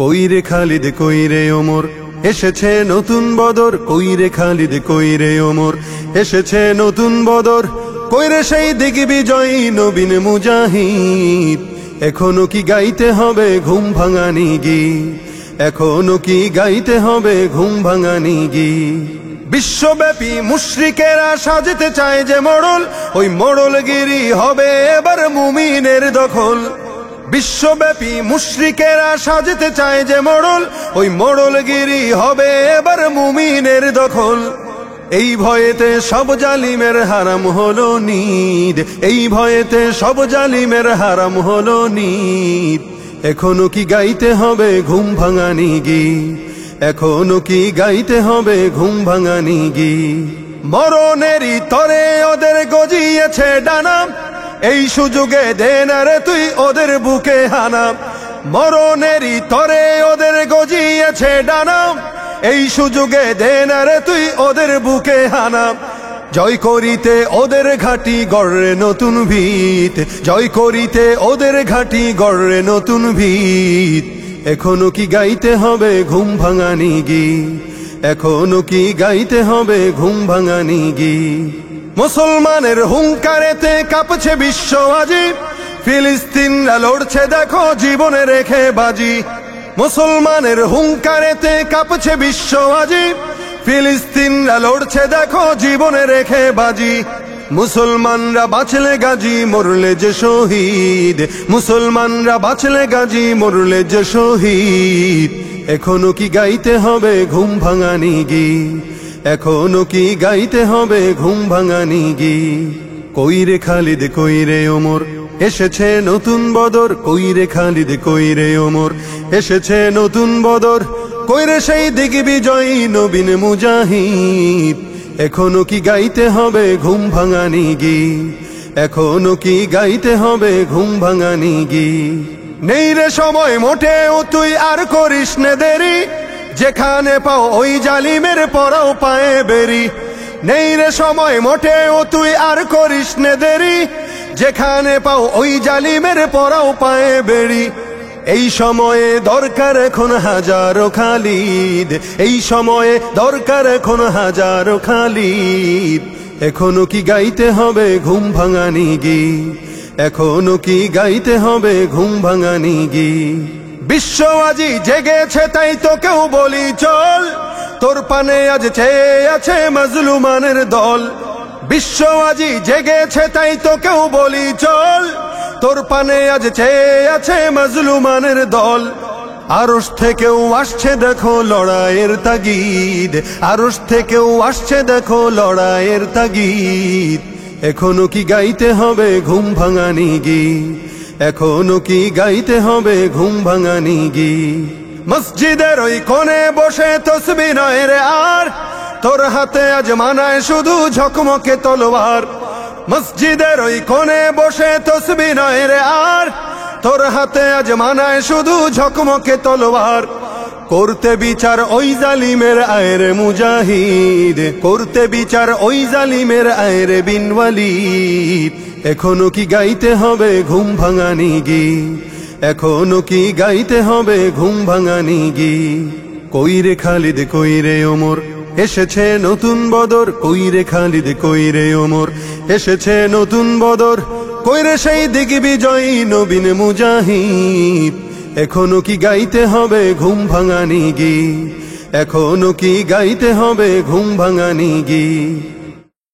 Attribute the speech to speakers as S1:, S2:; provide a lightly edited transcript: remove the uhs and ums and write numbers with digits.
S1: কইরে খালিদ কইরে ওমর এসেছে নতুন বদর, কইরে খালিদ কইরে ওমর এসেছে নতুন বদর, কইরে সেই দিগ্বিজয়ী নবীন মুজাহিদ। এখনো কি গাইতে হবে ঘুম ভাঙানি গীত, এখনো কি গাইতে হবে ঘুম ভাঙানি গীত। বিশ্বব্যাপী মুশরিকেরা সাজতে চায় যে মোড়ল, ওই মোড়লগিরি হবে এবার মুমিনের দখল। বিশ্বব্যাপী মুশরিকেরা সাজতে চায় যে মোড়ল, ওই মোড়লগিরি হবে এবার মুমিনের দখল। এই ভয়েতে সব জালিমের হারাম হলো নিদ, এই ভয়েতে সব জালিমের হারাম হলো নিদ। এখনো কি গাইতে হবে ঘুম ভাঙানি গীত, এখনো কি গাইতে হবে ঘুম ভাঙানি গীত। মরণেরই তরে ওদের গজিয়েছে ডানা, এই সুযোগে দে না রে তুই ওদের বুকে হানা। মরণেরই তরে ওদের গজিয়েছে ডানা, এই সুযোগে দে না রে তুই ওদের বুকে হানা। জয় করিতে ওদের ঘাটি গড়ে নতুন ভিত, জয় করিতে ওদের ঘাটি গড়ে নতুন ভিত। এখনো কি গাইতে হবে ঘুম ভাঙানি গীত, এখনো কি গাইতে হবে ঘুম ভাঙানি গীত। মুসলমানের হুঙ্কারেতে কাঁপছে বিশ্ব আজি, ফিলিস্তিনরা লড়ছে দেখো জীবনে রেখে বাজি। মুসলমানের হুঙ্কারেতে কাঁপছে বিশ্ব আজি, ফিলিস্তিনরা লড়ছে দেখো জীবনে রেখে বাজি। মুসলমানরা বাঁচলে গাজী মরলে যে শহীদ, মুসলমানরা বাঁচলে গাজী মরলে যে শহীদ। এখনো কি গাইতে হবে ঘুম ভাঙানি গীত, এখনো কি গাইতে হবে ঘুম ভাঙানি গীত। কইরে খালিদ কইরে ওমর এসেছে নতুন বদর, কইরে খালিদ কইরে ওমর এসেছে নতুন বদর, কইরে সেই দিগ্বিজয়ী নবীন মুজাহিদ। এখনো কি গাইতে হবে ঘুম ভাঙানি গীত, এখনো কি গাইতে হবে ঘুম ভাঙানি গীত। নেই রে সময় মোটেও তুই আর করিস নে দেরি, যেখানে পাও ওই জালিমের পরাও পায়ে বেরি। নেই রে সময় মোটেও তুই আর করিস নে দেরি, যেখানে পাও ওই জালিমের পরাও পায়ে বেরি। এই সময়ে দরকার এখন হাজারো খালিদ, এই সময়ে দরকার এখন হাজারো খালিদ। এখনো কি গাইতে হবে ঘুম ভাঙানি গীত, এখনো কি গাইতে হবে ঘুম ভাঙানি গীত। বিশ্ব আজি জেগেছে তাই তো কেউ বলি চল, তোর পানে আজ চেয়ে আছে মাজলুমানের দল। বিশ্ব আজি জেগেছে তাই তো কেউ বলি চল, তোর পানে আজ চেয়ে আছে মাজলুমানের দল। আরশ থেকেও আসছে দেখো লড়াইয়ের তাগিদ, আরশ থেকেও আসছে দেখো লড়াইয়ের তাগিদ। এখনো কি গাইতে হবে ঘুম ভাঙানি গীত, এখনো কি গাইতে হবে ঘুম ভাঙানি গীত। মসজিদের ওই কোণে বসে তসবিহ নয় রে আর, তোর হাতে আজ মানায় শুধু ঝকমকে তলোয়ার। মসজিদের ওই কোণে বসে তসবিহ নয় রে আর, তোর হাতে আজ মানায় শুধু ঝকমকে তলোয়ার। করতে বিচার ওই জালিমের আয়ের মুজাহিদ, করতে বিচার ওই জালিমের আয়ের বিন ওয়ালিদ। এখনো কি গাইতে হবে ঘুম ভাঙানি গীত, এখনো কি গাইতে হবে ঘুম ভাঙানি গীত। কইরে খালিদ কইরে ওমর এসেছে নতুন বদর, কইরে খালিদ কইরে ওমর এসেছে নতুন বদর, কইরে সেই দিগ্বিজয়ী নবীন মুজাহিদ। এখনো কি গাইতে হবে ঘুম ভাঙানি গীত, এখনো কি গাইতে হবে ঘুম ভাঙানি গীত।